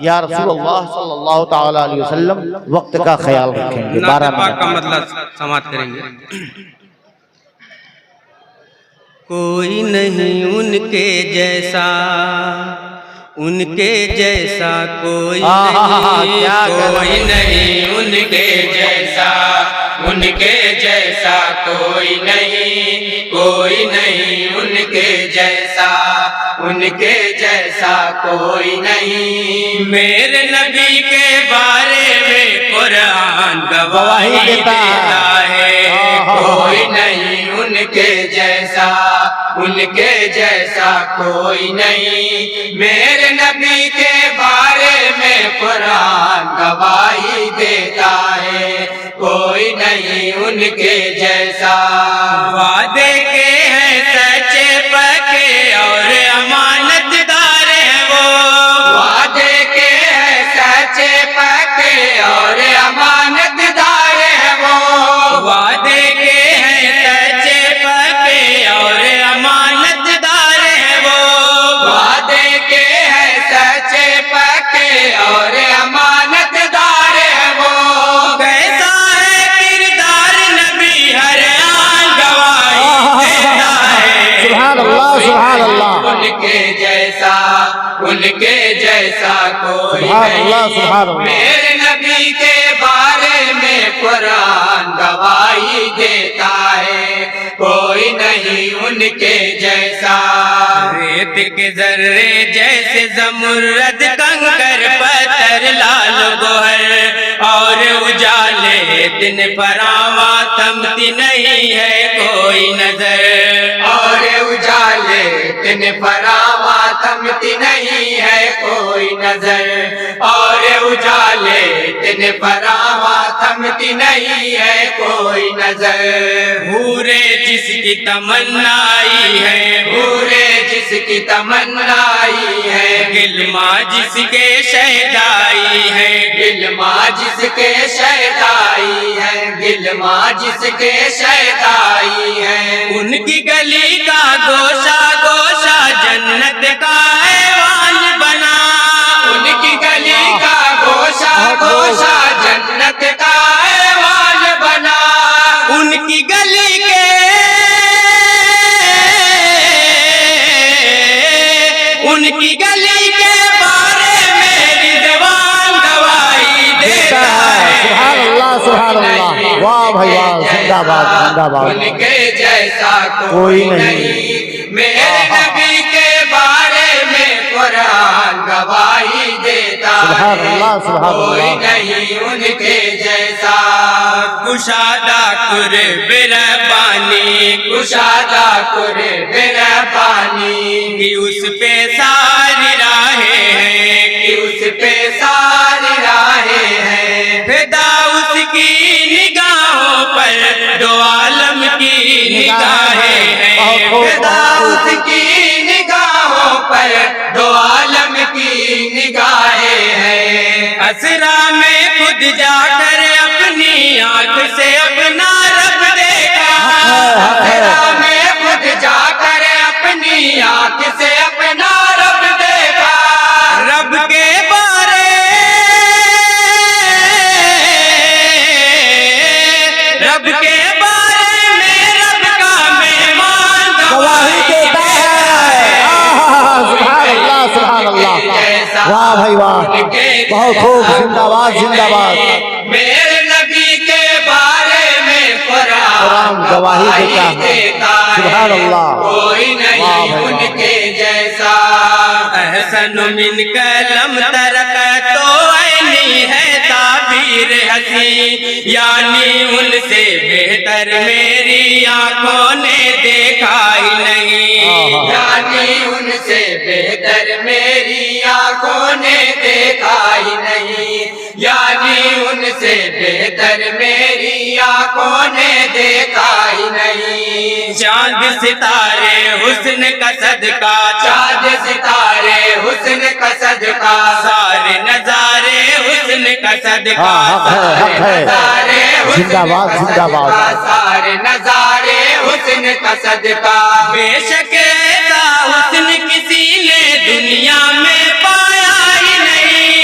یا رسول اللہ صلی اللہ تعالی علیہ وسلم وقت کا خیال رکھیں گے. 12 پاک کا منٹ. مطلب سماعت کریں گے. کوئی نہیں ان کے جیسا، ان کے جیسا کوئی نہیں، کوئی نہیں ان کے جیسا، ان کے جیسا کوئی نہیں، کوئی نہیں ان کے جیسا، ان کے جیسا کوئی نہیں. میرے نبی کے بارے میں قرآن گواہی دیتا ہے، کوئی نہیں ان کے جیسا، ان کے جیسا کوئی نہیں. میرے نبی کے بارے میں قرآن گواہی دیتا ہے، کوئی نہیں ان کے جیسا. وعدے کے ہیں سچے پکے اور امانت دار ہیں وہ، وعدے کے ہیں سچے پکے اور امانت دار ہیں وہ، وعدے کے ہیں سچے پکے اور امانت دار ہیں وہ، وعدے کے ہیں سچے پکے اور امانت دار ہیں وہ. کیسا ہے کردار نبی ہر آن گواہی دیتا ہے. سبحان اللہ سبحان اللہ. ان کے جیسا، ان کے جیسا کوئی سبحان اللہ نہیں. سبحان اللہ. میرے نبی کے بارے میں قرآن گواہی دیتا ہے، کوئی نہیں ان کے جیسا. ریت کے ذرے جیسے زمرد کنکر پتھر لال گوہر اور اجالے دن فراواں تھمتی نہیں ہے کوئی نظر، اور اجالے دن فراواں تھمتی نہیں ہے کوئی نظر، اور اجالے دن فراواں تھمتی نہیں ہے کوئی نظر. حورے جس کی تمنا آئی ہے، حورے جس کی تمنا آئی ہے، گلما جس کے شہدائی ہے، گلما جس کے شہدائی ہے، گلما جس کے شہدائی ہے. ان کی گلی کا گوشہ گوشہ جنت کا ایوان بنا، ان کی گلی کا گوشہ گوشہ جنت کا ایوان بنا. ان کی گلی کے، ان کی گلی کے بارے میں رضوان گواہی دیتا ہے. سبحان اللہ سبحان اللہ. واہ بھائی واہ. زندہ باد زندہ باد. ان کے جیسا کوئی نہیں. میرے نبی کے بارے میں قرآن گواہی دیتا سبحان ہے، اللہ سبحان کوئی اللہ. نہیں ان کے جیسا. کشادہ قرب ربانی، کشادہ قرب ربانی کی اس پہ ساری راہیں ہیں، کہ اس پہ ساری راہیں ہیں. فدا اس کی نگاہوں پر دو عالم کی نگاہیں ہیں، فدا اس کی نگاہوں پر دو عالم کی نگاہیں ہیں. اسرا میں خود جا کر اپنی آنکھ سے اپنا رب دیکھا، اسرا میں خود جا کر اپنی آنکھ سے اپنا رب دیکھا. رب کے بارے، رب کے بارے میں رب کا مہمان گواہی دیتا ہے. سبحان اللہ سبحان اللہ. واہ بھائی واہ. بہت خوب. زندہ باد زندہ باد. میرے نبی کے بارے میں قرآن گواہی دیتا ہے. سبحان اللہ. کوئی نہیں ان کے جیسا. احسن من کلم ترک تو عینی ہے تعبیر حسین، یعنی ان سے بہتر میری آنکھوں نے دیکھا ہی نہیں، یعنی ان سے بہتر میری آنکھوں نے دیکھا ہی نہیں، یعنی ان سے بہتر میری آنکھوں نے دیکھا ہی نہیں. چاند ستارے حسن کا صدقہ، چاند ستارے حسن کا صدقہ، سارے نظارے حسن کا صدقہ، سارے نظارے زندہ باد زندہ باد. سارے نظارے حسن کا صدقہ. بے شک ایسا حسن کسی نے دنیا میں پایا ہی نہیں،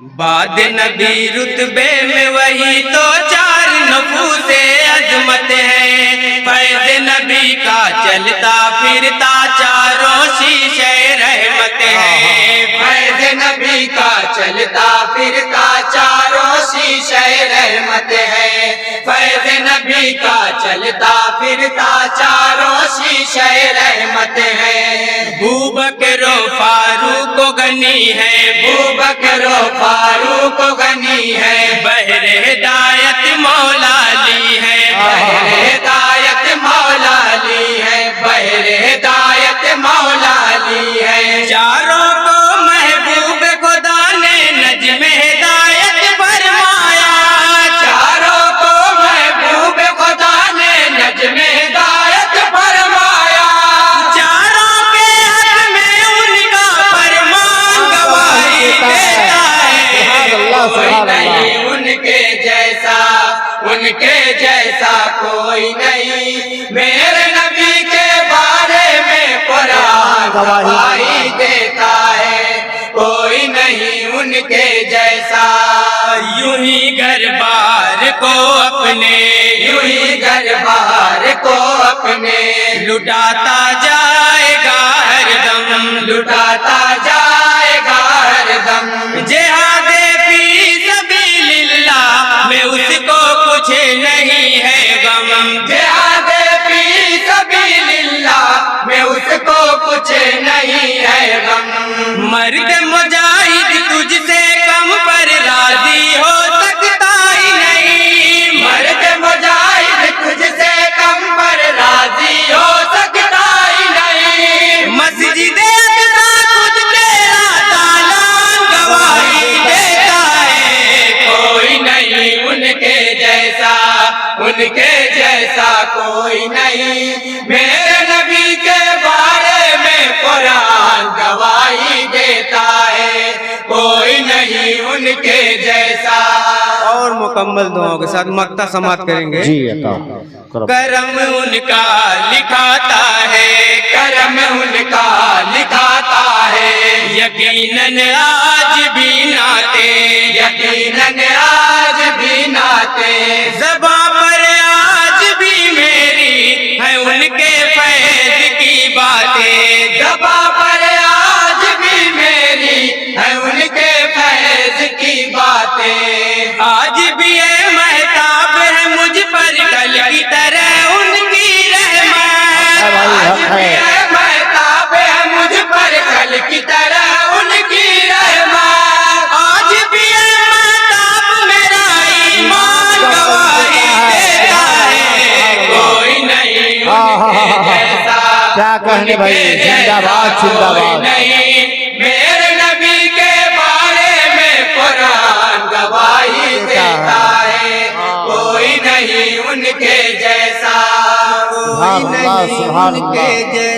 بعد نبی رتبے میں وہی تو چار نفوس عظمت ہے، فیض نبی کا چلتا پھرتا چاروں شیشے رحمت ہے، فیض نبی کا چلتا پھرتا چاروں شیشے رحمت ہے، فیض نبی کا چلتا پھرتا چاروں شیشے رحمت ہے، ابوبکر و فاروق و غنی ہے، ابوبکر و فاروق و غنی ہے، بحر ہدایت مولا علی ہے، بحر ہدایت مولا علی ہے، بحر ہدایت مولا علی ہے، چاروں کو محبوب خدا نے نجم ہدایت فرمایا، چاروں کو محبوب خدا نے نجم ہدایت فرمایا، چاروں کے حق میں ان کا فرمان گواہی دیتا ہے، کوئی نہیں ان کے جیسا، ان کے جیسا کوئی نہیں، میرے نبی کے بارے میں قرآن گواہی دیتا ہے، کوئی نہیں ان کے جیسا، یوں ہی گھر بار کو اپنے، یوں ہی گھر بار کو اپنے لٹاتا جائے گا ہر دم، لٹاتا جائے گا ہر دم، جہاد فی سبیل اللہ میں اس کو کچھ نہیں ہے غم، جہاد فی سبیل اللہ میں اس کو کچھ نہیں ہے غم، مرد مجاہد تجھ سے کم پر راضی ہو سکتا ہی نہیں، مرد مجاہد تجھ سے کم پر راضی ہو سکتا ہی نہیں، مسجد اقصی خود تیرا دالان گواہی دیتا ہے، کوئی نہیں ان کے جیسا، ان کے جیسا کوئی نہیں، میرے نبی کے بارے میں قرآن گواہی دیتا ہے، کوئی نہیں ان کے جیسا، اور مکمل دعاؤں کے ساتھ مقطع سماعت کریں گے۔ جی عطا کرم۔ کرم ان کا لکھاتا ہے، کرم ان کا لکھاتا ہے، یقیناً آج بھی ناتے، یقیناً آج بھی ناتے، زباں پر آج بھی میری ہے ان کے فیض کی باتیں، زباں پر آج بھی میری ہے ان کے فیض کی باتیں، آج بھی ہے مہتاب ہے مجھ پر کل کی طرح ان کی رحمت، آج بھی ہے مہتاب ہے مجھ پر کل کی طرح ان کی رحمت، آج بھی ہے مہتاب میرا ایمان گواہی دیتا ہے، کوئی نہیں ان کے جیسا، کیا کہنے بھائی، زندہ باد زندہ باد، نہیں، میرے نبی کے بارے میں قرآن گواہی دیتا ہے، کوئی نہیں ان کے جیسا، سبحان اللہ سبحان اللہ۔